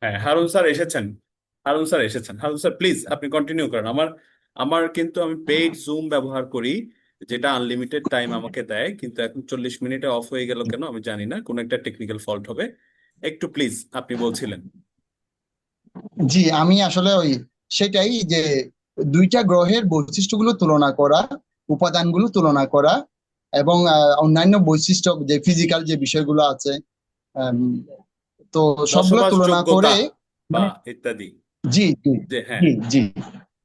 হ্যাঁ, হারুন স্যার এসেছেন। Harun sir please আপনি কন্টিনিউ করেন। আমার আমার কিন্তু আমি পেইড জুম ব্যবহার করি, যেটা আনলিমিটেড টাইম আমাকে দেয়, কিন্তু এখন 40 মিনিটে অফ হয়ে গেল কেন আমি জানি না, কোনো একটা টেকনিক্যাল ফল্ট হবে। একটু প্লিজ আপনি বলছিলেন। জি, আমি আসলে সেটাই যে দুইটা গ্রহের বৈশিষ্ট্যগুলো তুলনা করা, উপাদানগুলো তুলনা করা, এবং অন্যান্য বৈশিষ্ট্য যে ফিজিক্যাল যে বিষয়গুলো আছে, আম, তো সবগুলো তুলনা করে বসবাসযোগ্যতা বা মানে ইত্যাদি। জি জি যে হ্যাঁ। জি জি,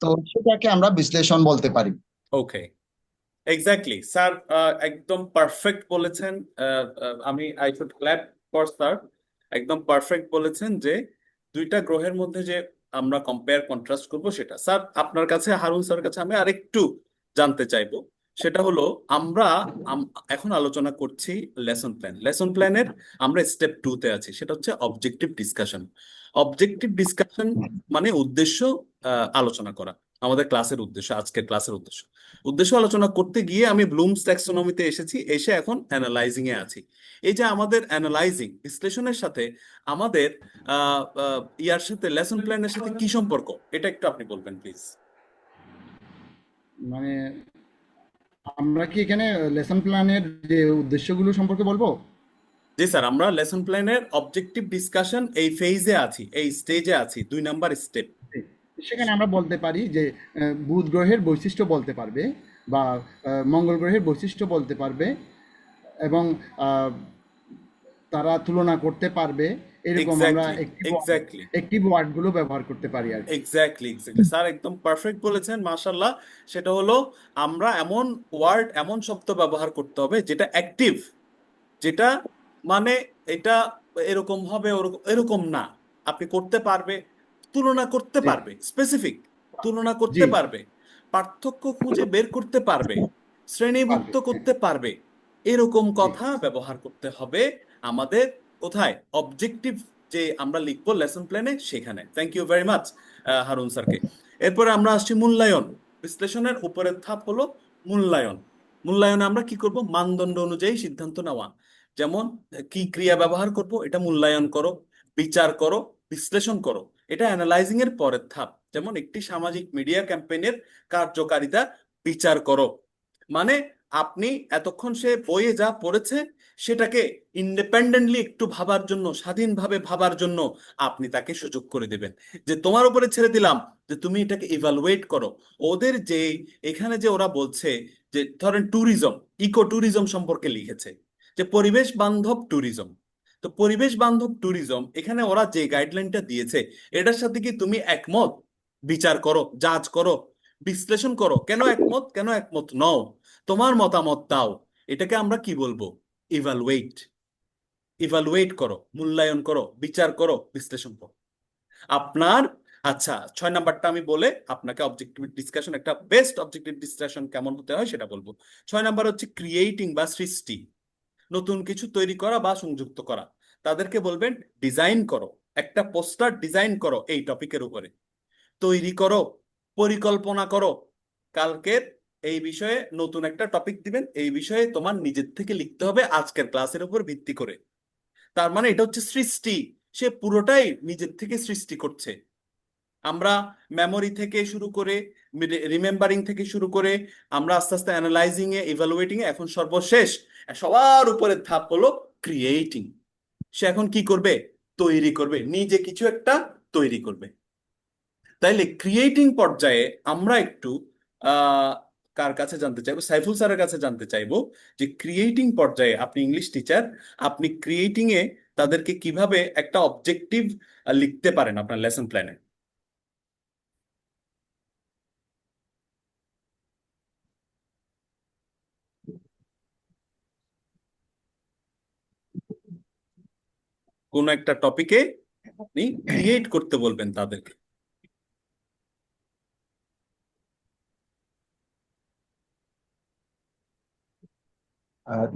তো সেটাকে আমরা বিশ্লেষণ বলতে পারি। ওকে, এক্স্যাক্টলি স্যার, একদম পারফেক্ট বলেছেন। আমি I should clap for sir. একদম পারফেক্ট বলেছেন যে দুইটা গ্রহের মধ্যে যে আমরা কম্পেয়ার কন্ট্রাস্ট করব সেটা। স্যার আপনার কাছে, হারুন স্যার কাছে আমি আরেকটু জানতে চাইবো। সেটা হলো আমরা এখন আলোচনা করছি লেসন প্ল্যানের। আমরা স্টেপ 2-তে আছি, সেটা হচ্ছে অবজেক্টিভ ডিসকাশন। অবজেক্টিভ ডিসকাশন মানে উদ্দেশ্য আলোচনা করা। আমাদের ক্লাসের উদ্দেশ্য, আজকের ক্লাসের উদ্দেশ্য, আলোচনা করতে গিয়ে আমি ব্লুমস ট্যাক্সোনমিতে এসেছি, এসে এখন অ্যানালাইজিং এ আছি। এই যে আমাদের অ্যানালাইজিং বিশ্লেষণের সাথে আমাদের ইয়ার সাথে লেসন প্ল্যানের সাথে কি সম্পর্ক, এটা একটু আপনি বলবেন প্লিজ। মানে আমরা কি এখানে লেসন প্ল্যানের যে উদ্দেশ্যগুলো সম্পর্কে বলবো? জি স্যার, আমরা লেসন প্ল্যানের অবজেক্টিভ ডিসকাশন এই ফেজে আছি, এই স্টেজে আছি, 2 নাম্বার স্টেপ। সেখানে আমরা বলতে পারি যে বুধ গ্রহের বৈশিষ্ট্য বলতে পারবে, বা মঙ্গল গ্রহের বৈশিষ্ট্য বলতে পারবে, এবং আহ, তারা তুলনা করতে পারবে। এরকম আমরা এক্স্যাক্টলি, একটিভ এক্স্যাক্টলি, একটিভ ওয়ার্ডগুলো ব্যবহার করতে পারি আর কি। এক্স্যাক্টলি স্যার, একদম পারফেক্ট বলেছেন, মাশাল্লাহ। সেটা হলো আমরা এমন ওয়ার্ড, এমন শব্দ ব্যবহার করতে হবে যেটা অ্যাক্টিভ, যেটা মানে এটা এরকম হবে, ওরকম এরকম না, আপনি করতে পারবে, তুলনা করতে জি পারবে, স্পেসিফিক তুলনা জি, করতে পারবে, পার্থক্য খুঁজে বের করতে পারবে, শ্রেণীভুক্ত পারবে, হ্যাঁ। করতে পারবে, এরকম জি কথা ব্যবহার করতে হবে আমাদের। কোথায়? অবজেক্টিভ যে আমরা লিখবো লেসন প্ল্যানে, সেখানে। Thank you very much Harun স্যারকে। এরপরে আমরা আসছি মূল্যায়ন। বিশ্লেষণের উপরের ধাপ হলো মূল্যায়ন। মূল্যায়নে আমরা কি করব? মানদণ্ড অনুযায়ী সিদ্ধান্ত নেওয়া। যেমন কি ক্রিয়া ব্যবহার করব, এটা মূল্যায়ন করো, বিচার করো, বিশ্লেষণ করো। এটা অ্যানালাইজিং এর পরের ধাপ। যেমন একটি সামাজিক মিডিয়া ক্যাম্পেইনের কার্যকারিতা বিচার করো, মানে আপনি এতক্ষণ সে বইয়ে যা পড়েছে সেটাকে ইন্ডিপেন্ডেন্টলি একটু ভাবার জন্য, স্বাধীনভাবে ভাবার জন্য আপনি তাকে সুযোগ করে দেবেন, যে তোমার উপরে ছেড়ে দিলাম, যে তুমি এটাকে ইভালুয়েট করো। ওদের যে এখানে যে ওরা বলছে, যে ধরেন ট্যুরিজম, ইকো ট্যুরিজম সম্পর্কে লিখেছে, যে পরিবেশ বান্ধব ট্যুরিজম। তো পরিবেশ বান্ধব ট্যুরিজম এখানে ওরা যে গাইডলাইনটা দিয়েছে, এটার সাথে কি তুমি একমত? বিচার করো, জাজ করো, বিশ্লেষণ করো, কেন একমত, কেন একমত নও, তোমার মতামত দাও। এটাকে আমরা কি বলবো? ইভালুয়েট। ইভালুয়েট করো, মূল্যায়ন করো, বিচার করো, বিশ্লেষণ করো। আপনার, আচ্ছা, 6 নাম্বারটা আমি বলে আপনাকে অবজেক্টিভ ডিসকাশন, একটা বেস্ট অবজেক্টিভ ডিসকাশন কেমন হতে হয় সেটা বলবো। 6 নাম্বার হচ্ছে ক্রিয়েটিং বা সৃষ্টি, নতুন কিছু তৈরি করা বা সংযুক্ত করা। তাদেরকে বলবেন ডিজাইন করো, একটা পোস্টার ডিজাইন করো এই টপিকের উপরে, তৈরি করো, পরিকল্পনা করো। কালকের এই বিষয়ে নতুন একটা টপিক দিবেন, এই বিষয়ে তোমার নিজের থেকে লিখতে হবে আজকের ক্লাসের উপর ভিত্তি করে। তার মানে এটা হচ্ছে সৃষ্টি, সে পুরোটাই নিজের থেকে সৃষ্টি করছে। আমরা মেমোরি থেকে শুরু করে, রিমেম্বারিং থেকে শুরু করে, আমরা আস্তে আস্তে অ্যানালাইজিং এ, ইভালুয়েটিং এ, এখন সর্বশেষ সবার উপরের ধাপ হলো ক্রিয়েটিং। সে এখন কি করবে? তৈরি করবে, নিজে কিছু একটা তৈরি করবে। তাইলে ক্রিয়েটিং পর্যায়ে আমরা একটু আহ কার কাছে জানতে চাইবো? সাইফুল স্যারের কাছে জানতে চাইবো, যে ক্রিয়েটিং পর্যায়ে আপনি ইংলিশ টিচার, আপনি ক্রিয়েটিং এ তাদেরকে কিভাবে একটা অবজেক্টিভ লিখতে পারেন আপনার লেসন প্ল্যানে। কোন একটা টপিকে আপনি ক্রিয়েট করতে বলবেন তাদেরকে।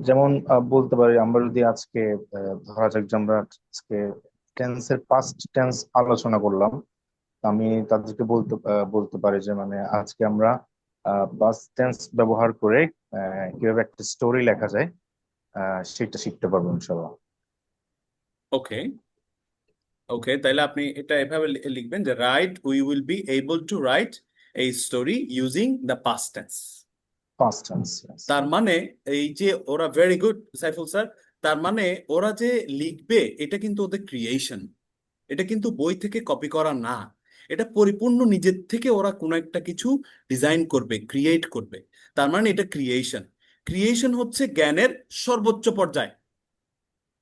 যেমন বলতে পারি আমরা যদি আজকে ধরা যাক যে আমরা আজকে টেন্সের পাস্ট টেন্স আলোচনা করলাম। তো আমি তাদেরকে বলতে পারি যে মানে আজকে আমরা পাস্ট টেন্স ব্যবহার করে কিভাবে একটা স্টোরি লেখা যায় সেটা শিখতে পারবো ইনশাল্লাহ। ওকে, ওকে, তাহলে আপনি এটা এভাবে লিখবেন যে right, we will be able to write এই story using the past tense. Past tense. তার মানে এই যে ওরা, ভেরি গুড সাইফুল স্যার, তার মানে ওরা যে লিখবে এটা কিন্তু ওদের ক্রিয়েশন, এটা কিন্তু বই থেকে কপি করা না, এটা পরিপূর্ণ নিজের থেকে ওরা কোনো একটা কিছু ডিজাইন করবে, ক্রিয়েট করবে। তার মানে এটা ক্রিয়েশন। ক্রিয়েশন হচ্ছে জ্ঞানের সর্বোচ্চ পর্যায়।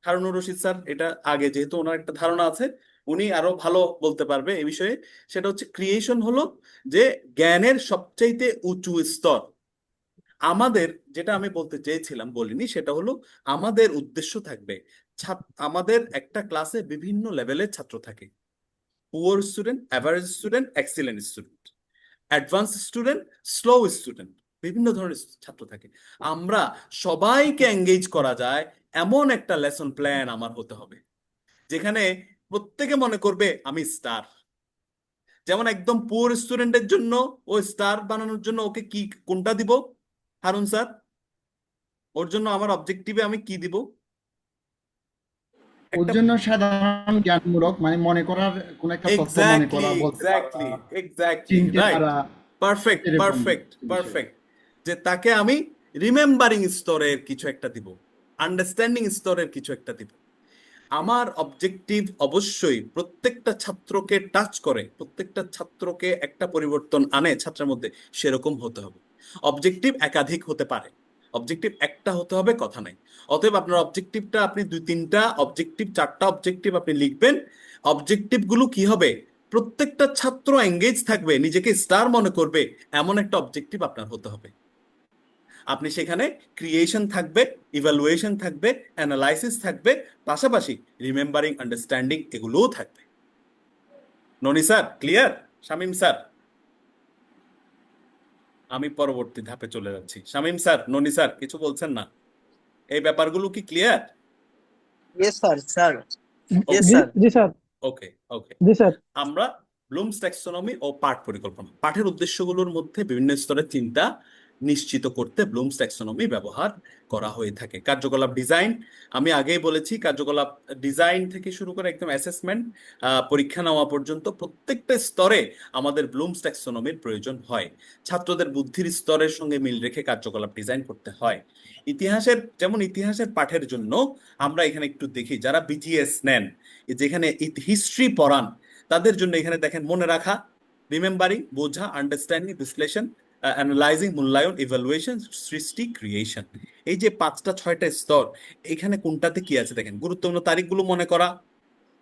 হারুনুর রশিদ স্যার এটা আগে, যেহেতু ওনার একটা ধারণা আছে, উনি আরো ভালো বলতে পারবে এই বিষয়ে। সেটা হচ্ছে ক্রিয়েশন হলো যে জ্ঞানের সবচাইতে উঁচু স্তর। আমাদের যেটা আমি বলতে চেয়েছিলাম বলিনি, সেটা হলো আমাদের উদ্দেশ্য থাকবে, আমাদের একটা ক্লাসে বিভিন্ন লেভেলের ছাত্র থাকে, poor student, average student, excellent student, advance student, slow student, বিভিন্ন ধরনের ছাত্র থাকে। আমরা সবাইকে এঙ্গেজ করা যায় এমন একটা লেসন প্ল্যান আমার হতে হবে, যেখানে প্রত্যেকে মনে করবে আমি স্টার। যেমন একদম পুয়ার স্টুডেন্টের জন্য ও স্টার বানানোর জন্য ওকে কি, কোনটা দিব হারুন স্যার? ওর জন্য আমার অবজেক্টিভে আমি কি দিব? ওর একটা, জন্য সাধারণ জ্ঞানমূলক মানে মনে করার কোন একটা তথ্য মনে এক্স্যাক্টলি করা, বলতে পারা, এক্স্যাক্টলি এক্স্যাক্টলি চিনতে রাইট, পারা, পারফেক্ট এরকম পারফেক্ট বিষয়। পারফেক্ট। যে তাকে আমি রিমেম্বারিং স্তরের কিছু একটা দিব, আন্ডারস্ট্যান্ডিং স্তরের কিছু একটা দিব। আমার অবজেক্টিভ অবশ্যই প্রত্যেকটা ছাত্রকে টাচ করে, প্রত্যেকটা ছাত্রকে একটা পরিবর্তন আনে ছাত্রের মধ্যে, সেরকম হতে হবে। অবজেক্টিভ একাধিক হতে পারে, অবজেক্টিভ একটা হতে হবে কথা নাই। অতএব আপনার অবজেক্টিভটা, আপনি দুই তিনটা অবজেক্টিভ, চারটা অবজেক্টিভ আপনি লিখবেন। অবজেক্টিভ গুলো কি হবে? প্রত্যেকটা ছাত্র এঙ্গেজ থাকবে, নিজেকে স্টার মনে করবে, এমন একটা অবজেক্টিভ আপনার হতে হবে। আপনি সেখানে ক্রিয়েশন থাকবে, ইভালুয়েশন থাকবে, অ্যানালাইসিস থাকবে, পাশাপাশি রিমেম্বারিং, আন্ডারস্ট্যান্ডিং এগুলোও থাকবে। ননি স্যার ক্লিয়ার? শামীম স্যার, আমি পরবর্তী ধাপে চলে যাচ্ছি। শামীম স্যার, ননি স্যার কিছু বলছেন না? এই ব্যাপারগুলো কি clear? Yes, sir, sir. Yes, ওকে জি sir. জি স্যার। ওকে ওকে। জি স্যার। আমরা ব্লুমস ট্যাক্সোনমি ও পাঠ পরিকল্পনা, পাঠের উদ্দেশ্যগুলোর মধ্যে বিভিন্ন স্তরের চিন্তা নিশ্চিত করতে ব্লুমস ট্যাক্সোনমি ব্যবহার করা হয়ে থাকে। কার্যকলাপ ডিজাইন, আমি আগেই বলেছি, কার্যকলাপ ডিজাইন থেকে শুরু করে একদম অ্যাসেসমেন্ট, পরীক্ষা নেওয়া পর্যন্ত প্রত্যেকটা স্তরে আমাদের ব্লুমস ট্যাক্সোনমির প্রয়োজন হয়। ছাত্রদের বুদ্ধির স্তরের সঙ্গে মিল রেখে কার্যকলাপ ডিজাইন করতে হয়। ইতিহাসের, যেমন ইতিহাসের পাঠের জন্য আমরা এখানে একটু দেখি, যারা বিজিএস নেন, যেখানে হিস্ট্রি পড়ান, তাদের জন্য এখানে দেখেন মনে রাখা, রিমেম্বারিং, বোঝা, আন্ডারস্ট্যান্ডিং, বিশ্লেষণ, অ্যানালাইজিং, মূল্যায়ন, ইভালুয়েশন, সৃষ্টি, ক্রিয়েশন, এই যে পাঁচটা ছয়টা স্তর, এখানে কোনটাতে কি আছে দেখেন। গুরুত্বপূর্ণ তারিখগুলো মনে করা,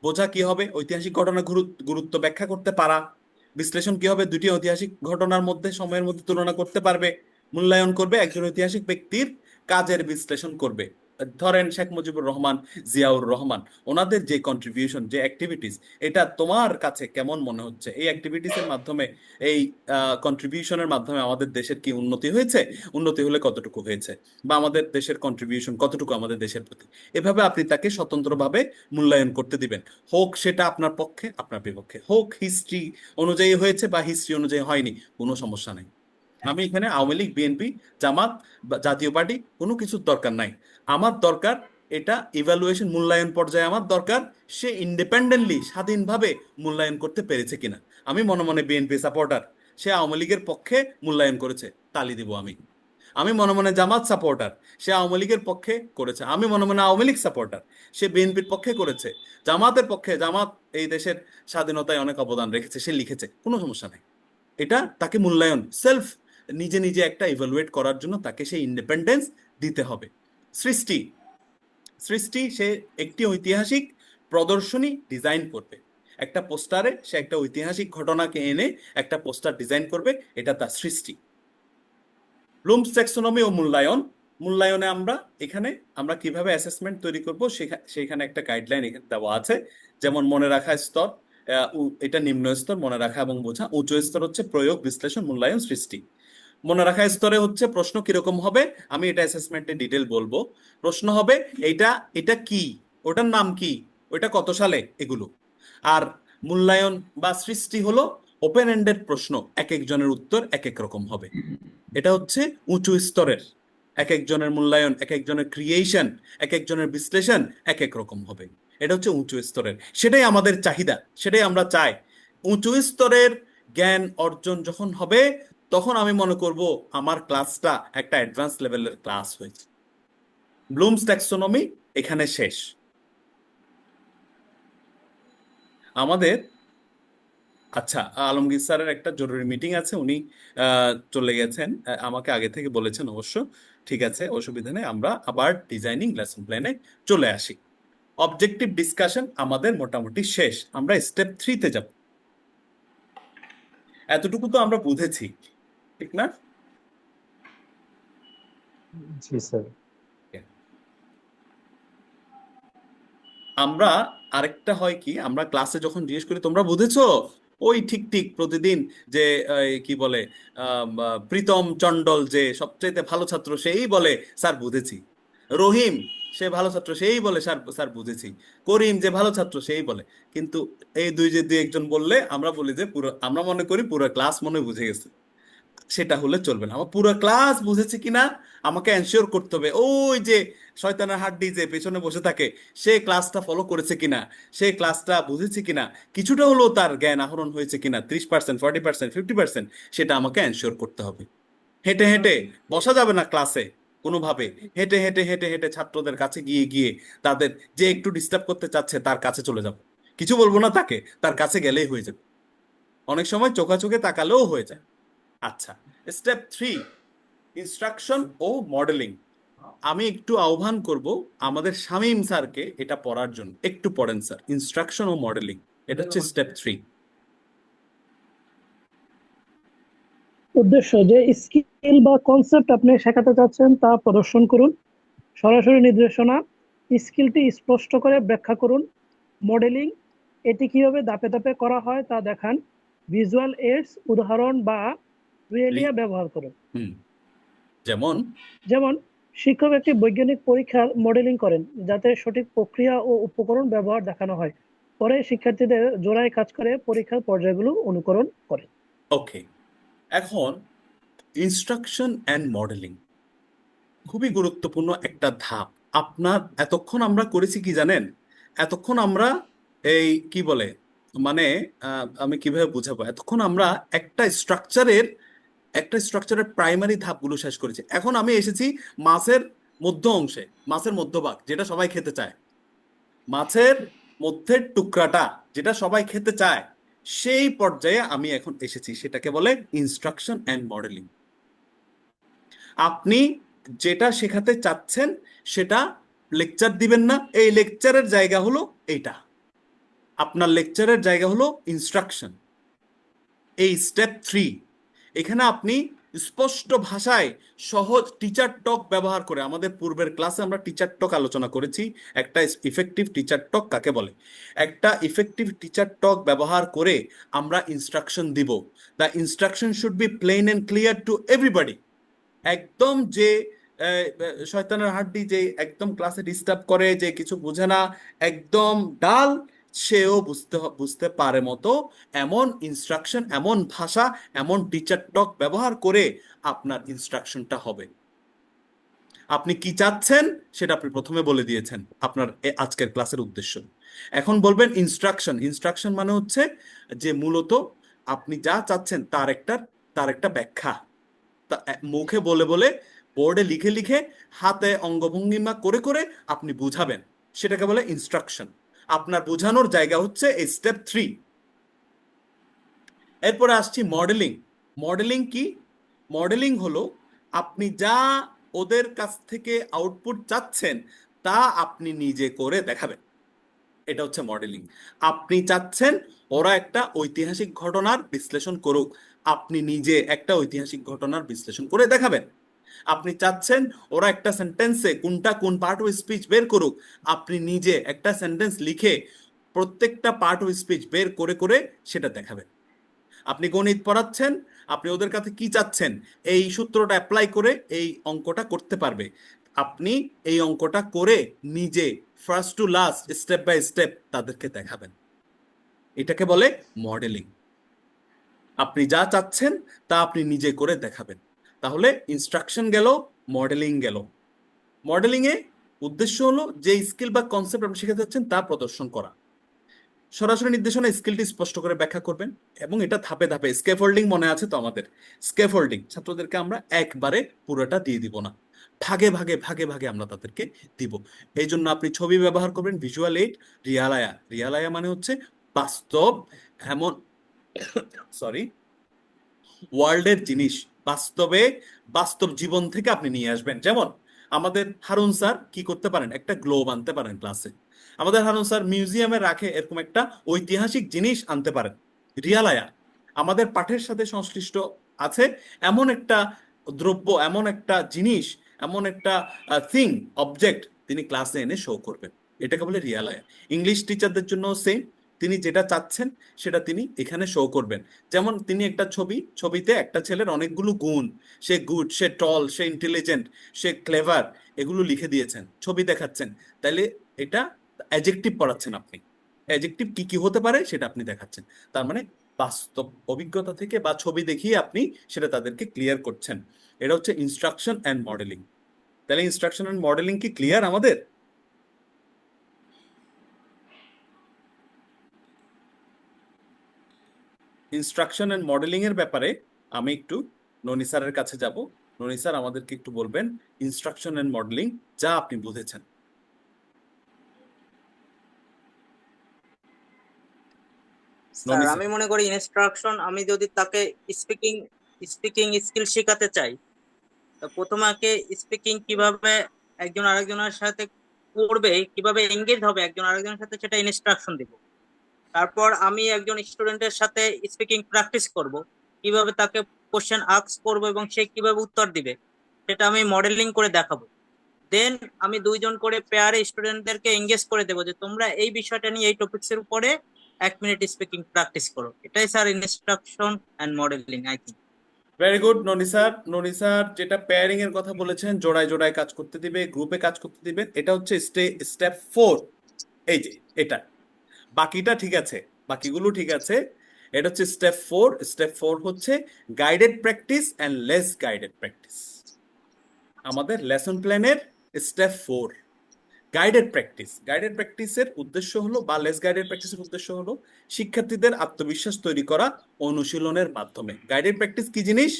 বোঝা কি হবে? ঐতিহাসিক ঘটনা গুরুত্ব ব্যাখ্যা করতে পারা। বিশ্লেষণ কি হবে? দুটি ঐতিহাসিক ঘটনার মধ্যে সময়ের মধ্যে তুলনা করতে পারবে। মূল্যায়ন করবে, একজন ঐতিহাসিক ব্যক্তির কাজের বিশ্লেষণ করবে। ধরেন শেখ মুজিবুর রহমান, জিয়াউর রহমান, ওনাদের যে কন্ট্রিবিউশন, যে অ্যাক্টিভিটিস, এটা তোমার কাছে কেমন মনে হচ্ছে? এই অ্যাক্টিভিটিস এর মাধ্যমে, এই কন্ট্রিবিউশনের মাধ্যমে আমাদের দেশের কি উন্নতি হয়েছে? উন্নতি হলে কতটুকু হয়েছে? বা আমাদের দেশের কন্ট্রিবিউশন কতটুকু আমাদের দেশের প্রতি? এভাবে আপনি তাকে স্বতন্ত্রভাবে মূল্যায়ন করতে দিবেন। হোক সেটা আপনার পক্ষে, আপনার বিপক্ষে, হোক হিস্ট্রি অনুযায়ী হয়েছে বা হিস্ট্রি অনুযায়ী হয়নি, কোনো সমস্যা নেই। আমি এখানে আওয়ামী লীগ, বিএনপি, জামাত বা জাতীয় পার্টি কোনো কিছুর দরকার নাই। আমার দরকার এটা ইভ্যালুয়েশন, মূল্যায়ন পর্যায়ে আমার দরকার সে ইন্ডিপেন্ডেন্টলি, স্বাধীনভাবে মূল্যায়ন করতে পেরেছে কিনা। আমি মনে মনে বিএনপি সাপোর্টার, সে আওয়ামী লীগের পক্ষে মূল্যায়ন করেছে, তালি দিব আমি। আমি মনে মনে জামাত সাপোর্টার, সে আওয়ামী লীগের পক্ষে করেছে, আমি মনে মনে আওয়ামী লীগ সাপোর্টার, সে বিএনপির পক্ষে করেছে, জামাতের পক্ষে, জামাত এই দেশের স্বাধীনতায় অনেক অবদান রেখেছে, সে লিখেছে, কোনো সমস্যা নেই। এটা তাকে মূল্যায়ন, সেলফ, নিজে নিজে একটা ইভালুয়েট করার জন্য তাকে সেই ইন্ডিপেন্ডেন্স দিতে হবে। সৃষ্টি, সৃষ্টি, সে একটি ঐতিহাসিক প্রদর্শনী ডিজাইন করবে। একটা পোস্টারে সে একটা ঐতিহাসিক ঘটনাকে এনে একটা পোস্টার ডিজাইন করবে, এটা তার সৃষ্টি। ব্লুমস ট্যাক্সোনমি ও মূল্যায়ন, মূল্যায়নে আমরা কিভাবে অ্যাসেসমেন্ট তৈরি করব, সেখানে একটা গাইডলাইন এখানে দেওয়া আছে। যেমন মনে রাখা স্তর, এটা নিম্ন স্তর, মনে রাখা এবং বোঝা। উচ্চ স্তর হচ্ছে প্রয়োগ, বিশ্লেষণ, মূল্যায়ন, সৃষ্টি। মনে রাখা স্তরে হচ্ছে প্রশ্ন কিরকম হবে, আমি এটা অ্যাসেসমেন্টে ডিটেল বলবো। প্রশ্ন হবে এটা এটা কি, ওটার নাম কি, ওইটা কত সালে, এগুলো। আর মূল্যায়ন বা সৃষ্টি হলো ওপেন এন্ডেড প্রশ্ন, এক একজনের উত্তর এক এক রকম হবে। এটা হচ্ছে উঁচু স্তরের, এক একজনের মূল্যায়ন, এক একজনের ক্রিয়েশন, এক একজনের বিশ্লেষণ এক এক রকম হবে। এটা হচ্ছে উঁচু স্তরের, সেটাই আমাদের চাহিদা, সেটাই আমরা চাই। উঁচু স্তরের জ্ঞান অর্জন যখন হবে, তখন আমি মনে করব আমার ক্লাসটা একটা অ্যাডভান্স লেভেলের ক্লাস হয়েছে। ব্লুমস ট্যাক্সোনমি এখানে শেষ। আমাদের আচ্ছা, আলমগীর স্যারের একটা জরুরি মিটিং আছে, উনি চলে গেছেন, আমাকে আগে থেকে বলেছেন অবশ্য। ঠিক আছে, অসুবিধা নেই, আমরা আবার ডিজাইনিং লেসন প্ল্যানে চলে আসি। অবজেক্টিভ ডিসকাশন আমাদের মোটামুটি শেষ, আমরা স্টেপ 3-তে যাব। এতটুকু তো আমরা বুঝেছি, ঠিক না? জি স্যার। আমরা আরেকটা হয় কি, আমরা ক্লাসে যখন জিজ্ঞেস করি তোমরা বুঝেছো, ওই ঠিক ঠিক প্রতিদিন যে কি বলে প্রীতম চন্ডল যে সবচাইতে ভালো ছাত্র সেই বলে স্যার বুঝেছি, রহিম সে ভালো ছাত্র সেই বলে স্যার স্যার বুঝেছি, করিম যে ভালো ছাত্র সেই বলে। কিন্তু এই দুই একজন বললে আমরা বলি যে পুরো, আমরা মনে করি পুরো ক্লাস মনে হয় বুঝে গেছে। সেটা হলে চলবে না, আমার পুরো ক্লাস বুঝেছে কিনা আমাকে এনশিওর করতে হবে। ওই যে শয়তানের হাড্ডি যে পেছনে বসে থাকে, সে ক্লাসটা ফলো করেছে কিনা, সে ক্লাসটা বুঝেছে কিনা, কিছুটা হলেও তার জ্ঞান আহরণ হয়েছে কিনা, 30%, 40%, 50%, সেটা আমাকে এনশিওর করতে হবে। হেঁটে হেঁটে বসা যাবে না ক্লাসে কোনোভাবে। হেঁটে হেঁটে হেঁটে হেঁটে ছাত্রদের কাছে গিয়ে গিয়ে তাদের যে একটু ডিস্টার্ব করতে চাচ্ছে তার কাছে চলে যাব, কিছু বলবো না তাকে, তার কাছে গেলেই হয়ে যাবে। অনেক সময় চোখাচোখে তাকালেও হয়ে যায়। আচ্ছা, স্টেপ 3, ইনস্ট্রাকশন ও মডেলিং। আমি একটু আহ্বান করব আমাদের শামীম স্যারকে এটা পড়ার জন্য, একটু পড়েন স্যার, ইনস্ট্রাকশন ও মডেলিং, এটা হচ্ছে স্টেপ 3। উদ্দেশ্য যে স্কিল বা কনসেপ্ট আপনি শেখাতে চাচ্ছেন তা প্রদর্শন করুন। সরাসরি নির্দেশনা, স্কিলটি স্পষ্ট করে ব্যাখ্যা করুন। মডেলিং, এটি কিভাবে ধাপে ধাপে করা হয় তা দেখান। ভিজুয়াল এইডস, উদাহরণ বা রিয়েলিয়া ব্যবহার করুন। যেমন যেমন শিক্ষক একটি বৈজ্ঞানিক পরীক্ষার মডেলিং করেন যাতে সঠিক প্রক্রিয়া ও উপকরণ ব্যবহার দেখানো হয়। পরে শিক্ষার্থীদের জোড়ায় কাজ করে পরীক্ষার পর্যায়গুলো অনুকরণ করে। ওকে, এখন ইনস্ট্রাকশন অ্যান্ড মডেলিং খুবই গুরুত্বপূর্ণ একটা ধাপ। আপনার এতক্ষণ আমরা করেছি কি জানেন, এতক্ষণ আমরা এই কি বলে মানে আমি কিভাবে বুঝাবো, এতক্ষণ আমরা একটা স্ট্রাকচারের প্রাইমারি ধাপগুলো শেষ করেছি। এখন আমি এসেছি মাছের মধ্য অংশে, মাছের মধ্যভাগ যেটা সবাই খেতে চায়, মাছের মধ্যের টুকরাটা যেটা সবাই খেতে চায়, সেই পর্যায়ে আমি এখন এসেছি, সেটাকে বলে ইনস্ট্রাকশন অ্যান্ড মডেলিং। আপনি যেটা শেখাতে চাচ্ছেন সেটা লেকচার দিবেন না, এই লেকচারের জায়গা হলো এইটা, আপনার লেকচারের জায়গা হলো ইনস্ট্রাকশন। এই স্টেপ 3, এখানে আপনি স্পষ্ট ভাষায় সহজ টিচার টক ব্যবহার করে, আমাদের পূর্বের ক্লাসে আমরা টিচার টক আলোচনা করেছি, একটা ইফেক্টিভ টিচার টক কাকে বলে, একটা ইফেক্টিভ টিচার টক ব্যবহার করে আমরা ইনস্ট্রাকশন দিব। The instruction should be plain and clear to everybody. একদম যে শয়তানের হাড্ডি যে একদম ক্লাসে ডিস্টার্ব করে, যে কিছু বোঝে না, একদম ডাল, সেও বুঝতে পারে মতো এমন ইনস্ট্রাকশন, এমন ভাষা, এমন টিচার টক ব্যবহার করে আপনার ইনস্ট্রাকশনটা হবে। আপনি কি চাচ্ছেন সেটা আপনি প্রথমে বলে দিয়েছেন, আপনার আজকের ক্লাসের উদ্দেশ্য। এখন বলবেন ইনস্ট্রাকশন। ইনস্ট্রাকশন মানে হচ্ছে যে মূলত আপনি যা চাচ্ছেন তার একটা ব্যাখ্যা, মুখে বলে বলে, বোর্ডে লিখে লিখে, হাতে অঙ্গভঙ্গিমা করে করে আপনি বুঝাবেন, সেটাকে বলে ইনস্ট্রাকশন। আপনার বোঝানোর জায়গা হচ্ছে এই স্টেপ 3। এরপরে আসছি মডেলিং। মডেলিং কি? মডেলিং হলো আপনি যা ওদের কাছ থেকে আউটপুট চাচ্ছেন তা আপনি নিজে করে দেখাবেন, এটা হচ্ছে মডেলিং। আপনি চাচ্ছেন ওরা একটা ঐতিহাসিক ঘটনার বিশ্লেষণ করুক, আপনি নিজে একটা ঐতিহাসিক ঘটনার বিশ্লেষণ করে দেখাবেন। আপনি চাচ্ছেন ওরা একটা সেন্টেন্সে কোনটা কোন পার্ট অফ স্পিচ বের করুক, আপনি নিজে একটা সেন্টেন্স লিখে প্রত্যেকটা পার্ট অফ স্পিচ বের করে করে সেটা দেখাবেন। আপনি গণিত পড়াচ্ছেন, আপনি ওদের কাছে কি চাচ্ছেন, এই সূত্রটা অ্যাপ্লাই করে এই অঙ্কটা করতে পারবে, আপনি এই অঙ্কটা করে নিজে first to last step by step তাদেরকে দেখাবেন, এটাকে বলে মডেলিং। আপনি যা চাচ্ছেন তা আপনি নিজে করে দেখাবেন। তাহলে ইনস্ট্রাকশন গেল, মডেলিং গেল। মডেলিং এ উদ্দেশ্য হলো যে স্কিল বা কনসেপ্ট আপনি শিখাতে যাচ্ছেন তা প্রদর্শন করা। সরাসরি নির্দেশনা স্কিলটি স্পষ্ট করে ব্যাখ্যা করবেন এবং এটা ধাপে ধাপে স্ক্যাফোল্ডিং মনে আছে তো আমাদের স্ক্যাফোল্ডিং ছাত্রদেরকে আমরা একবারে পুরোটা দিয়ে দিব না, ভাগে ভাগে ভাগে ভাগে আমরা তাদেরকে দিব। এই জন্য আপনি ছবি ব্যবহার করবেন, ভিজুয়াল এইড, রিয়ালায়া। রিয়ালায়া মানে হচ্ছে বাস্তব, এমন সরি ওয়ার্ল্ডের জিনিস বাস্তবে বাস্তব জীবন থেকে আপনি নিয়ে আসবেন। যেমন আমাদের হারুন স্যার কি করতে পারেন, একটা গ্লোব আনতে পারেন ক্লাসে। আমাদের হারুন স্যার মিউজিয়ামে রাখে এরকম একটা ঐতিহাসিক জিনিস আনতে পারেন। রিয়ালায়া আমাদের পাঠের সাথে সংশ্লিষ্ট আছে এমন একটা দ্রব্য, এমন একটা জিনিস, এমন একটা থিং, অবজেক্ট তিনি ক্লাসে এনে শো করবেন। এটাকে বলে রিয়ালায়া। ইংলিশ টিচারদের জন্য সেম, তিনি যেটা চাচ্ছেন সেটা তিনি এখানে শো করবেন। যেমন তিনি একটা ছবিতে একটা ছেলের অনেকগুলো গুণ, সে গুড, সে টল, সে ইন্টেলিজেন্ট, সে ক্লেভার, এগুলো লিখে দিয়েছেন, ছবি দেখাচ্ছেন। তাহলে এটা অ্যাডজেক্টিভ পড়াচ্ছেন আপনি, অ্যাডজেক্টিভ কি কি হতে পারে সেটা আপনি দেখাচ্ছেন। তার মানে বাস্তব অভিজ্ঞতা থেকে বা ছবি দেখিয়ে আপনি সেটা তাদেরকে ক্লিয়ার করছেন। এটা হচ্ছে ইনস্ট্রাকশন অ্যান্ড মডেলিং। তাহলে ইনস্ট্রাকশন অ্যান্ড মডেলিং কি ক্লিয়ার আমাদের? ইনস্ট্রাকশন এন্ড মডেলিং এর ব্যাপারে আমি একটু ননি স্যারের কাছে যাব। ননি স্যার আমাদেরকে একটু বলবেন ইনস্ট্রাকশন এন্ড মডেলিং যা আপনি বুঝেছেন। Sir Noni sir. আমি মনে করি ইনস্ট্রাকশন, আমি যদি তাকে স্পিকিং স্পিকিং স্কিল শেখাতে চাই, তো প্রথমে স্পিকিং কিভাবে একজন আরেকজনের সাথে করবে, কিভাবে এঙ্গেজ হবে একজন আরেকজনের সাথে, সেটা ইনস্ট্রাকশন দিব। তারপর আমি একজন স্টুডেন্টের সাথে স্পিকিং প্র্যাকটিস করব, কিভাবে তাকে কোশ্চেন আস্ক করব এবং সে কিভাবে উত্তর দিবে সেটা আমি মডেলিং করে দেখাবো। দেন আমি দুইজন করে পেয়ারে স্টুডেন্টদেরকে এঙ্গেজ করে দেবো যে তোমরা এই বিষয়টা নিয়ে এই টপিকস এর উপরে 1 মিনিট স্পিকিং প্র্যাকটিস করো। এটাই sir instruction and modelling I think. Very good Noni sir. Noni sir যেটা পেয়ারিং এর কথা বলেছেন, জোড়ায় জোড়ায় কাজ করতে দিবে, গ্রুপে কাজ করতে দিবেন, এটা হচ্ছে স্টেপ 4। এই যে এটা, বাকিটা ঠিক আছে, বাকিগুলো ঠিক আছে। এটা হচ্ছে স্টেপ 4। স্টেপ 4 হচ্ছে guided practice and less guided practice. আমাদের লেসন প্ল্যানের স্টেপ 4 গাইডেড প্র্যাকটিস। গাইডেড প্র্যাকটিসের উদ্দেশ্য হলো বা লেস গাইডেড প্র্যাকটিসের উদ্দেশ্য হলো শিক্ষার্থীদের আত্মবিশ্বাস তৈরি করা অনুশীলনের মাধ্যমে। গাইডেড প্র্যাকটিস কি জিনিস?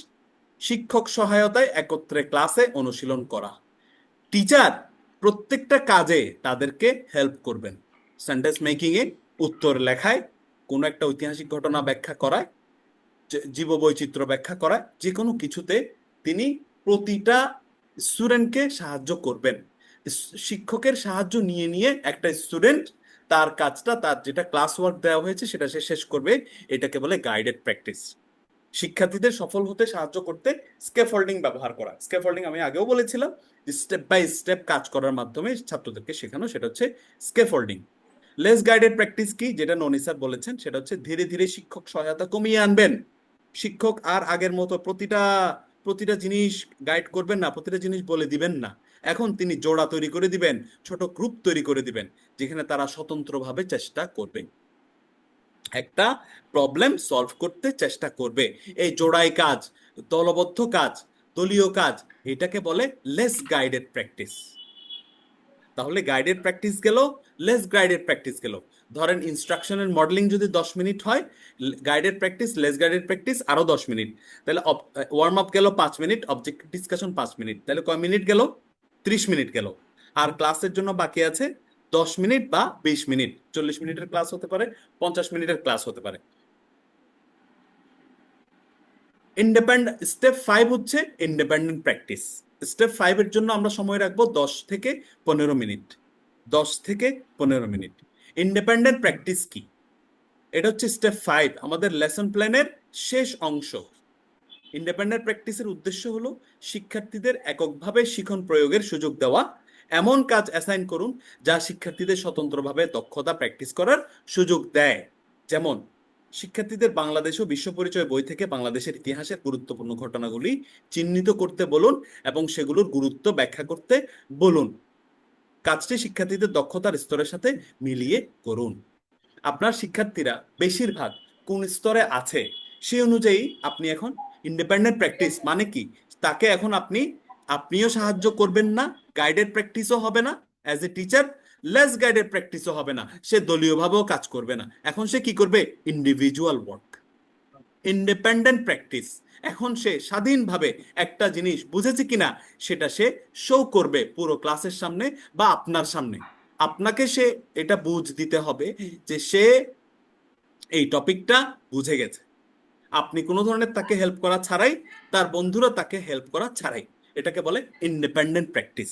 শিক্ষক সহায়তায় একত্রে ক্লাসে অনুশীলন করা। টিচার প্রত্যেকটা কাজে তাদেরকে হেল্প করবেন, সেন্টেন্স মেকিং এ, উত্তর লেখায়, কোনো একটা ঐতিহাসিক ঘটনা ব্যাখ্যা করায়, জীববৈচিত্র্য ব্যাখ্যা করায়, যে কোনো কিছুতে তিনি প্রতিটা স্টুডেন্টকে সাহায্য করবেন। শিক্ষকের সাহায্য নিয়ে নিয়ে একটা স্টুডেন্ট তার কাজটা, তার যেটা ক্লাস ওয়ার্ক দেওয়া হয়েছে সেটা সে শেষ করবে। এটাকে বলে গাইডেড প্র্যাকটিস। শিক্ষার্থীদের সফল হতে সাহায্য করতে স্ক্যাফোল্ডিং ব্যবহার করা। স্ক্যাফোল্ডিং আমি আগেও বলেছিলাম, স্টেপ বাই স্টেপ কাজ করার মাধ্যমে ছাত্রদেরকে শেখানো, সেটা হচ্ছে স্ক্যাফোল্ডিং। লেস গাইডেড প্র্যাকটিস কি, যেটা ননি স্যার বলেছেন, সেটা হচ্ছে ধীরে ধীরে শিক্ষক সহায়তা কমিয়ে আনবেন। শিক্ষক আর আগের মতো প্রতিটা জিনিস গাইড করবেন না, প্রতিটা জিনিস বলে দিবেন না। এখন তিনি জোড়া তৈরি করে দিবেন, ছোট গ্রুপ তৈরি করে দিবেন, যেখানে তারা স্বতন্ত্রভাবে চেষ্টা করবে, একটা প্রবলেম সলভ করতে চেষ্টা করবে। এই জোড়াই কাজ, দলবদ্ধ কাজ, দলীয় কাজ, এটাকে বলে লেস গাইডেড প্র্যাকটিস। তাহলে গাইডেড প্র্যাকটিস গেল, লেস গাইডেড প্র্যাকটিস গেল। ধরেন ইনস্ট্রাকশনের মডেলিং যদি 10 মিনিট হয়, guided practice, less guided practice আরো 10 মিনিট, তাহলে ওয়ার্ম আপ গেল 5 মিনিট, অবজেক্টিভ ডিসকাশন 5 মিনিট, তাহলে কয় মিনিট গেল? 30 মিনিট গেল। আর ক্লাসের জন্য বাকি আছে 10 মিনিট বা 20 মিনিট। 40 মিনিটের ক্লাস হতে পারে, 50 মিনিটের ক্লাস হতে পারে। ইন্ডিপেন্ডেন্ট স্টেপ 5 হচ্ছে ইন্ডিপেন্ডেন্ট প্র্যাকটিস। স্টেপ 5 এর জন্য আমরা সময় রাখবো 10 থেকে 15 মিনিট। 10 থেকে 15 মিনিট। ইন্ডিপেন্ডেন্ট প্র্যাকটিস কি? এটা হচ্ছে স্টেপ 5, আমাদের লেসন প্ল্যানের শেষ অংশ। ইন্ডিপেন্ডেন্ট প্র্যাকটিসের উদ্দেশ্য হলো শিক্ষার্থীদের এককভাবে শিখন প্রয়োগের সুযোগ দেওয়া। এমন কাজ অ্যাসাইন করুন যা শিক্ষার্থীদের স্বতন্ত্রভাবে দক্ষতা প্র্যাকটিস করার সুযোগ দেয়। যেমন শিক্ষার্থীদের বাংলাদেশ ও বিশ্ব পরিচয় বই থেকে বাংলাদেশের ইতিহাসের গুরুত্বপূর্ণ ঘটনাগুলি চিহ্নিত করতে বলুন এবং সেগুলোর গুরুত্ব ব্যাখ্যা করতে বলুন। কাজটি শিক্ষার্থীদের দক্ষতার স্তরের সাথে মিলিয়ে করুন। আপনার শিক্ষার্থীরা বেশিরভাগ কোন স্তরে আছে সেই অনুযায়ী আপনি এখন ইন্ডিপেন্ডেন্ট প্র্যাকটিস মানে কি, তাকে এখন আপনিও সাহায্য করবেন না, গাইডেড প্র্যাকটিসও হবে না, as a teacher less guided প্র্যাকটিসও হবে না, সে দলীয়ভাবেও কাজ করবে না, এখন সে কি করবে? Individual work, independent practice. এখন সে স্বাধীনভাবে একটা জিনিস বুঝেছে কিনা সেটা সে শো করবে পুরো ক্লাসের সামনে বা আপনার সামনে। আপনাকে সে এটা বুঝ দিতে হবে যে সে এই টপিকটা বুঝে গেছে, আপনি কোনো ধরনের তাকে হেল্প করা ছাড়াই, তার বন্ধুরা তাকে হেল্প করা ছাড়াই। এটাকে বলে ইন্ডিপেন্ডেন্ট প্র্যাকটিস।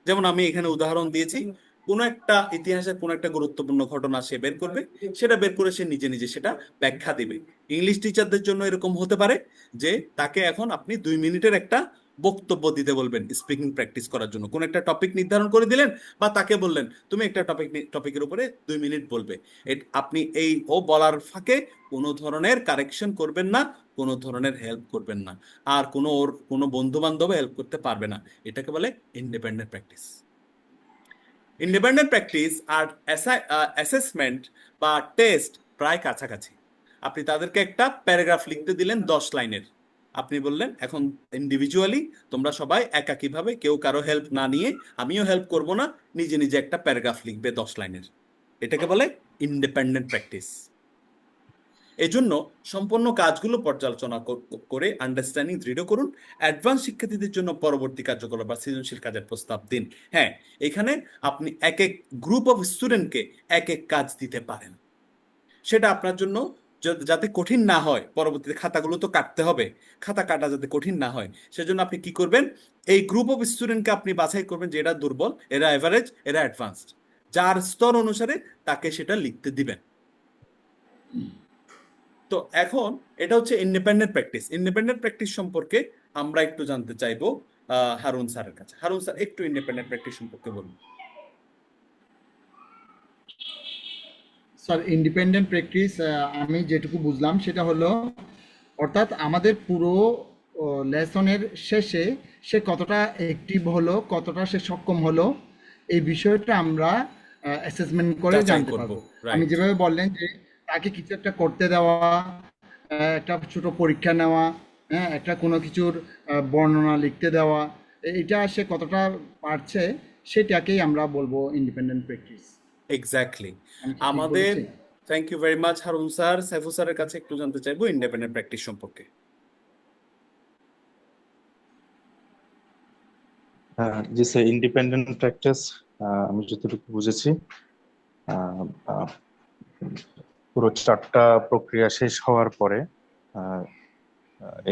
যেমন আমি এখানে উদাহরণ দিয়েছি, কোনো একটা ইতিহাসের কোনো একটা গুরুত্বপূর্ণ ঘটনা সে বের করবে, সেটা বের করে সে নিজে নিজে সেটা ব্যাখ্যা দিবে। ইংলিশ টিচারদের জন্য এরকম হতে পারে যে তাকে এখন আপনি 2 মিনিটের একটা বক্তব্য দিতে বলবেন স্পিকিং প্র্যাকটিস করার জন্য, কোন একটা টপিক নির্ধারণ করে দিলেন বা তাকে বললেন তুমি একটা টপিকের উপরে 2 মিনিট বলবে। আপনি ও বলার ফাঁকে কোনো ধরনের কারেকশন করবেন না, কোনো ধরনের হেল্প করবেন না, আর কোনো বন্ধু বান্ধব হেল্প করতে পারবে না। এটাকে বলে ইন্ডিপেন্ডেন্ট প্র্যাকটিস। ইন্ডিপেন্ডেন্ট প্র্যাকটিস আর অ্যাসেসমেন্ট বা টেস্ট প্রায় কাছাকাছি। আপনি তাদেরকে একটা প্যারাগ্রাফ লিখতে দিলেন 10 লাইনের, আপনি বললেন এখন ইন্ডিভিজুয়ালি তোমরা সবাই একাকীভাবে, কেউ কারো হেল্প না নিয়ে, আমিও হেল্প করব না, নিজে নিজে একটা প্যারাগ্রাফ লিখবে 10 লাইনের। এটাকে বলে ইন্ডিপেন্ডেন্ট প্র্যাকটিস। এজন্য সম্পূর্ণ কাজগুলো পর্যালোচনা করে আন্ডারস্ট্যান্ডিং দৃঢ় করুন। অ্যাডভান্স শিক্ষার্থীদের জন্য পরবর্তী কার্যকলাপ বা সৃজনশীল কাজের প্রস্তাব দিন। হ্যাঁ, এখানে আপনি এক এক গ্রুপ অফ স্টুডেন্টকে এক এক কাজ দিতে পারেন, সেটা আপনার জন্য যাতে কঠিন না হয়। পরবর্তীতে খাতাগুলো তো কাটতে হবে, খাতা কাটা যাতে কঠিন না হয় সেজন্য আপনি কি করবেন, এই গ্রুপ অফ স্টুডেন্টকে আপনি বাছাই করবেন যে এরা দুর্বল, এরা এভারেজ, এরা অ্যাডভান্সড, যার স্তর অনুসারে তাকে সেটা লিখতে দিবেন। তো এখন এটা হচ্ছে ইন্ডিপেন্ডেন্ট প্র্যাকটিস। ইন্ডিপেন্ডেন্ট প্র্যাকটিস সম্পর্কে আমরা একটু জানতে চাইবো হারুন স্যারের কাছে। হারুন স্যার, একটু ইন্ডিপেন্ডেন্ট প্র্যাকটিস সম্পর্কে বলুন। স্যার, ইন্ডিপেন্ডেন্ট প্র্যাকটিস আমি যেটুকু বুঝলাম সেটা হলো, অর্থাৎ আমাদের পুরো লেসনের শেষে সে কতটা অ্যাক্টিভ হলো, কতটা সে সক্ষম হলো, এই বিষয়টা আমরা অ্যাসেসমেন্ট করে যাচাই জানতে করব, পারবো। রাইট। আমি যেভাবে বললেন যে তাকে কিছু একটা করতে দেওয়া, একটা ছোট পরীক্ষা নেওয়া, হ্যাঁ, একটা কোনো কিছুর বর্ণনা লিখতে দেওয়া, এটা সে কতটা পারছে সেটাকেই আমরা বলবো ইন্ডিপেন্ডেন্ট প্র্যাকটিস। এক্স্যাক্টলি। আমি কি ঠিক আমাদের বলেছি? Thank you very much Harun sir. Saiful স্যারের কাছে একটু জানতে চাইবো ইন্ডিপেন্ডেন্ট প্র্যাকটিস সম্পর্কে। জি স্যার, ইন্ডিপেন্ডেন্ট প্র্যাকটিস আমি যতটুকু বুঝেছি, আহ, আহ, পুরো 4টা প্রক্রিয়া শেষ হওয়ার পরে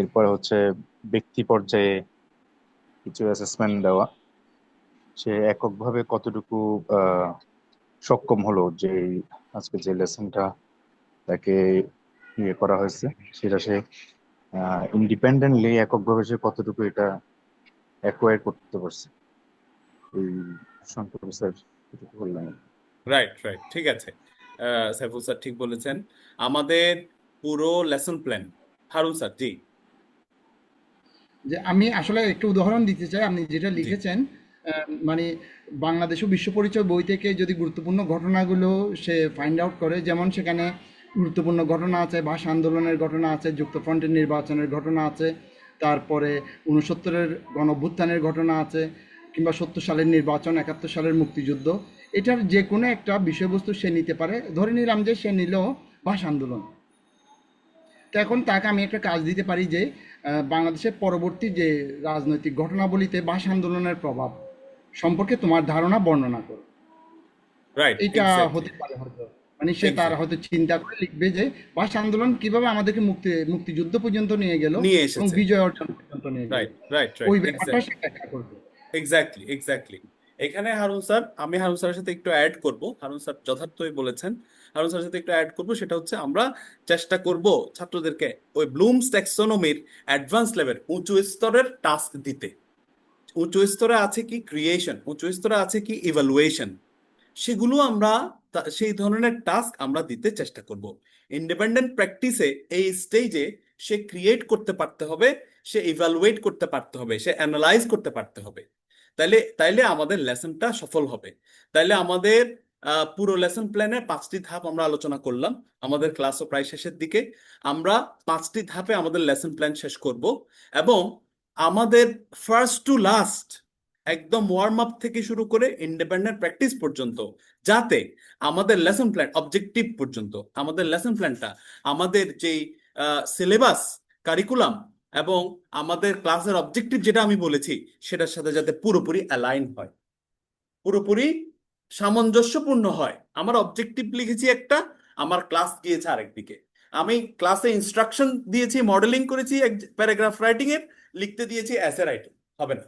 এরপরে হচ্ছে ব্যক্তি পর্যায়ে কিছু অ্যাসেসমেন্ট দেওয়া, সে এককভাবে কতটুকু সক্ষম হলো যে আজকে যে লেসনটা তাকে ইয়ে করা হয়েছে সেটা সে ইন্ডিপেন্ডেন্টলি এককভাবে সে কতটুকু এটা অ্যাকোয়ার করতে পারছে। এই সম্পর্কে স্যার এটুকু বললাম। রাইট, রাইট, ঠিক আছে। সাইফুল স্যার ঠিক বলেছেন। আমাদের পুরো লেসন প্ল্যান, হারুন স্যার জি। যে আমি আসলে একটু উদাহরণ দিতে চাই, আপনি যেটা জি। লিখেছেন মানে বাংলাদেশ ও বিশ্ব পরিচয় বই থেকে যদি গুরুত্বপূর্ণ ঘটনাগুলো সে ফাইন্ড আউট করে, যেমন সেখানে গুরুত্বপূর্ণ ঘটনা আছে, ভাষা আন্দোলনের ঘটনা আছে, যুক্তফ্রন্টের নির্বাচনের ঘটনা আছে, তারপরে 69-এর গণঅভ্যুত্থানের ঘটনা আছে, কিংবা 70 সালের নির্বাচন, 71 সালের মুক্তিযুদ্ধ, এটার যে কোনো একটা বিষয়বস্তু সে নিতে পারে। ধরে নিলাম যে সে নিল ভাষা আন্দোলন, তো এখন তাকে আমি একটা কাজ দিতে পারি যে বাংলাদেশের পরবর্তী যে রাজনৈতিক ঘটনাবলীতে ভাষা আন্দোলনের প্রভাব সম্পর্কে তোমার ধারণা বর্ণনা করো। রাইট, এটা এক্স্যাক্টলি, হতে পারে হয়তো, মানে সে তার এক্স্যাক্টলি হয়তো চিন্তা করে লিখবে যে ভাষা আন্দোলন কিভাবে আমাদেরকে মুক্তিযুদ্ধ পর্যন্ত নিয়ে গেল নিয়ে এবং এসেছে। বিজয় অর্জন পর্যন্ত নিয়ে গেল, রাইট, রাইট, রাইট, ওই ব্যাপারটা সে ব্যাখ্যা করবে। Exactly, exactly. এখানে হারুন স্যার, আমি হারুন স্যারের সাথে একটু অ্যাড করব, হারুন স্যার যথার্থই বলেছেন। হারুন স্যারের সাথে একটু অ্যাড করব, সেটা হচ্ছে আমরা চেষ্টা করব ছাত্রদেরকে ওই ব্লুমস ট্যাক্সোনমির অ্যাডভান্স লেভেল উঁচু স্তরের টাস্ক দিতে। উঁচু স্তরে আছে কি ক্রিয়েশন, উঁচু স্তরে আছে কি ইভালুয়েশন, সেগুলো আমরা সেই ধরনের টাস্ক আমরা দিতে চেষ্টা করব। ইন্ডিপেন্ডেন্ট প্র্যাকটিসে এই স্টেজে সে ক্রিয়েট করতে পারতে হবে, সে ইভালুয়েট করতে পারতে হবে, সে অ্যানালাইজ করতে পারতে হবে। তাইলে আমাদের লেসনটা সফল হবে। তাইলে আমাদের পুরো লেসন প্ল্যানে 5টি ধাপ আমরা আলোচনা করলাম। আমাদের ক্লাসও প্রায় শেষের দিকে। আমরা 5টি ধাপে আমাদের লেসন প্ল্যান শেষ করব এবং আমাদের ফার্স্ট টু লাস্ট একদম ওয়ার্ম আপ থেকে শুরু করে ইন্ডিপেন্ডেন্ট প্র্যাকটিস পর্যন্ত, যাতে আমাদের লেসন প্ল্যান অবজেক্টিভ পর্যন্ত আমাদের লেসন প্ল্যানটা আমাদের যেই সিলেবাস, কারিকুলাম এবং আমাদের ক্লাসের অবজেক্টিভ যেটা আমি বলেছি সেটার সাথে যাতে পুরোপুরি অ্যালাইন হয়, পুরোপুরি সামঞ্জস্যপূর্ণ হয়। আমার অবজেক্টিভ লিখেছি একটা, আমার ক্লাস গিয়েছে আরেকদিকে। আমি ক্লাসে ইনস্ট্রাকশন দিয়েছি, মডেলিং করেছি এক প্যারাগ্রাফ রাইটিং এর, লিখতে দিয়েছি এসে রাইটিং, হবে না।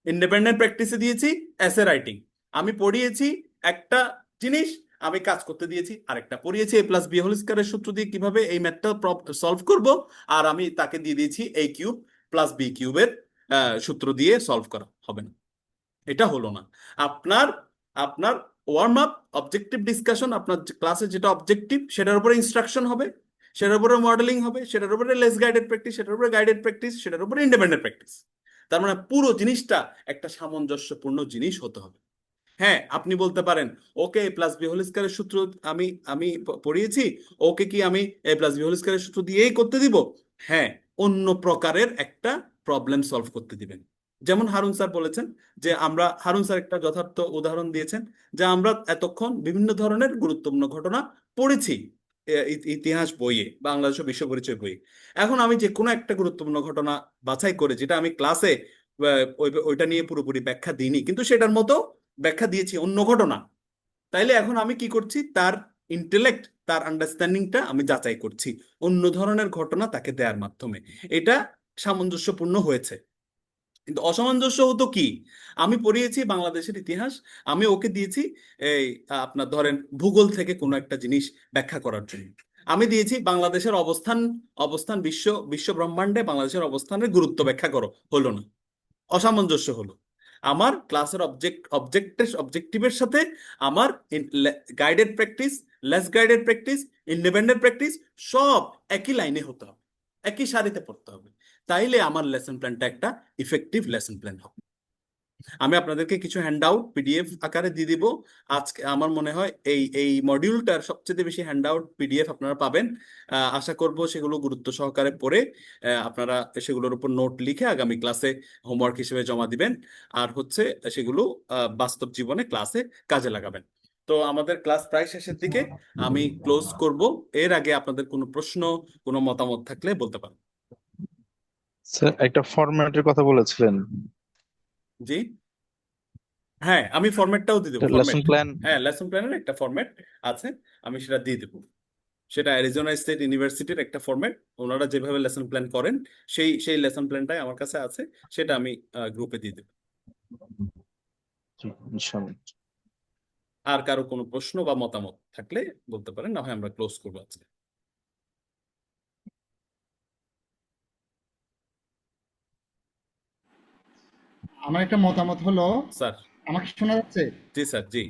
ইন্ডিপেন্ডেন্ট প্র্যাকটিসে দিয়েছি এসে রাইটিং, আমি পড়িয়েছি একটা জিনিস, আমি কাজ করতে দিয়েছি আরেকটা, পড়িয়েছি a প্লাস বি হোল স্কয়ারের সূত্র দিয়ে কিভাবে এই ম্যাথটা সলভ করব, আর আমি তাকে দিয়ে দিয়েছি a কিউব প্লাস বি কিউবের সূত্র দিয়ে সলভ করা, হবে না, এটা হলো না। আপনার আপনার ওয়ার্ম আপ, অবজেক্টিভ ডিসকাশন, আপনার ক্লাসে যেটা অবজেক্টিভ সেটার উপরে ইনস্ট্রাকশন হবে, সেটার উপরে মডেলিং হবে, সেটার উপরে লেস গাইডেড প্র্যাকটিস, সেটার উপরে গাইডেড প্র্যাকটিস, সেটার উপরে ইন্ডিপেন্ডেন্ট প্র্যাকটিস। তার মানে পুরো জিনিসটা একটা সামঞ্জস্যপূর্ণ জিনিস হতে হবে। হ্যাঁ, আপনি বলতে পারেন ওকে প্লাস বি হোল স্কয়ারের সূত্র আমি আমি পড়িয়েছি, ওকে কি আমি এ প্লাস বি হোল স্কয়ারের সূত্র দিয়েই করতে দিব? হ্যাঁ, অন্য প্রকারের একটা প্রবলেম সলভ করতে দিবেন। যেমন হারুন স্যার বলেছেন যে হারুন স্যার একটা যথার্থ উদাহরণ দিয়েছেন যে আমরা এতক্ষণ বিভিন্ন ধরনের গুরুত্বপূর্ণ ঘটনা পড়েছি ইতিহাস বইয়ে, বাংলাদেশ ও বিশ্ব পরিচয় বইয়ে। এখন আমি যে কোনো একটা গুরুত্বপূর্ণ ঘটনা বাছাই করে, যেটা আমি ক্লাসে ওইটা নিয়ে পুরোপুরি ব্যাখ্যা দিইনি, কিন্তু সেটার মতো ব্যাখ্যা দিয়েছি অন্য ঘটনা, তাইলে এখন আমি কি করছি, তার ইন্টেলেক্ট, তার আন্ডারস্ট্যান্ডিংটা আমি যাচাই করছি অন্য ধরনের ঘটনা তাকে দেওয়ার মাধ্যমে। এটা সামঞ্জস্যপূর্ণ হয়েছে। কিন্তু অসামঞ্জস্য হতো কি, আমি পড়িয়েছি বাংলাদেশের ইতিহাস, আমি ওকে দিয়েছি এই আপনার ধরেন ভূগোল থেকে কোনো একটা জিনিস ব্যাখ্যা করার জন্য, আমি দিয়েছি বাংলাদেশের অবস্থান অবস্থান বিশ্ব বিশ্ব ব্রহ্মাণ্ডে বাংলাদেশের অবস্থানের গুরুত্ব ব্যাখ্যা করো, হলো না, অসামঞ্জস্য হলো। আমার ক্লাসের অবজেক্টিভের সাথে আমার guided practice, less guided practice, independent practice সব একই লাইনে হতে হবে, একই সারিতে পড়তে হবে, তাইলে আমার লেসন প্ল্যানটা একটা ইফেক্টিভ লেসন প্ল্যান হবে। আমি আপনাদেরকে কিছু হ্যান্ডআউট পিডিএফ আকারে দিয়ে দিব আজকে। আমার মনে হয় এই এই মডিউলটার সবচেয়ে বেশি হ্যান্ডআউট পিডিএফ আপনারা পাবেন। আশা করব সেগুলো গুরুত্ব সহকারে পড়ে আপনারা সেগুলোর উপর নোট লিখে আগামী ক্লাসে হোমওয়ার্ক হিসেবে জমা দিবেন, আর হচ্ছে সেগুলো বাস্তব জীবনে ক্লাসে কাজে লাগাবেন। তো আমাদের ক্লাস প্রায় শেষের দিকে, আমি ক্লোজ করব। এর আগে আপনাদের কোনো প্রশ্ন, কোনো মতামত থাকলে বলতে পারেন। স্যার একটা ফরম্যাটের কথা বলেছিলেন, জি, হ্যাঁ, আমি ফরম্যাটটাও দিয়ে দেবো। Lesson format, plan. হ্যাঁ, লেসন প্ল্যানের একটা ফরম্যাট আছে, আমি সেটা দিয়ে দেবো। সেটা অ্যারিজোনা স্টেট ইউনিভার্সিটির একটা ফরম্যাট, ওনারা যেভাবে লেসন প্ল্যান করেন সেই সেই লেসন প্ল্যানটাই আমার কাছে আছে, সেটা আমি গ্রুপে দিয়ে দেবো। ইনশাআল্লাহ। আর কারো কোনো প্রশ্ন বা মতামত থাকলে বলতে পারেন, না হয় আমরা ক্লোজ করবো আজকে। আমার একটা মতামত হলো, স্যার। আমাকে শোনা যাচ্ছে? জি স্যার, জি।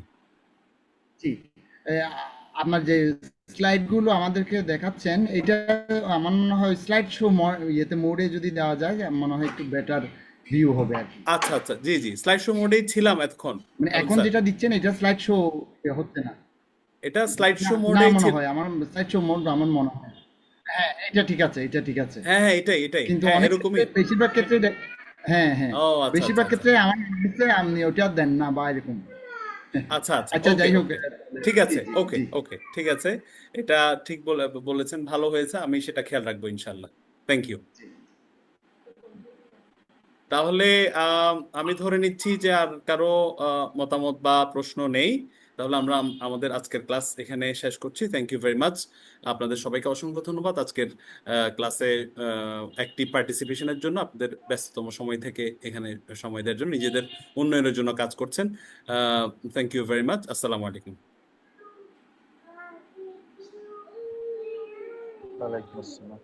জি। এ, আপনার যে স্লাইড গুলো আমাদেরকে দেখাচ্ছেন, এটা আমার মনে হয় স্লাইড শো ইয়েতে মোডে যদি দেওয়া যায়, মনে হয় একটু বেটার ভিউ হবে আর কি। আচ্ছা আচ্ছা, জি জি, স্লাইড শো মোডেই ছিলাম এতক্ষণ। মানে এখন স্যার, যেটা দিচ্ছেন এটা স্লাইড শো হচ্ছে না। এটা স্লাইড না শো না মোডেই মনে ছিল। হয়, আমার স্লাইড শো মোড আমার মনে হয়। হ্যাঁ, এটা ঠিক আছে, এটা ঠিক আছে। হ্যাঁ হ্যাঁ, এটাই এটাই, কিন্তু হ্যাঁ অনেক ক্ষেত্রে, এরকমই। বেশিরভাগ ক্ষেত্রে হ্যাঁ হ্যাঁ, ও আচ্ছা আচ্ছা বেশিরভাগ আচ্ছা ক্ষেত্রে আমার মনে হচ্ছে আপনি ওটা দেন না বা এরকম। আচ্ছা আচ্ছা, আচ্ছা, ওকে যাই হোক। ওকে, ঠিক জি আছে, জি ওকে জি। ওকে, ঠিক আছে। এটা ঠিক বলেছেন, ভালো হয়েছে, আমি সেটা খেয়াল রাখবো ইনশাল্লাহ। Thank you. তাহলে আমি ধরে নিচ্ছি যে আর কারো মতামত বা প্রশ্ন নেই। তাহলে আমরা আমাদের আজকের ক্লাস এখানে শেষ করছি। Thank you very much. আপনাদের সবাইকে অসংখ্য ধন্যবাদ আজকের ক্লাসে অ্যাক্টিভ পার্টিসিপেশনের জন্য, আপনাদের ব্যস্ততম সময় থেকে এখানে সময় দেওয়ার জন্য, নিজেদের উন্নয়নের জন্য কাজ করছেন। Thank you very much. আসসালামু আলাইকুম। ওয়ালাইকুম আসসালাম।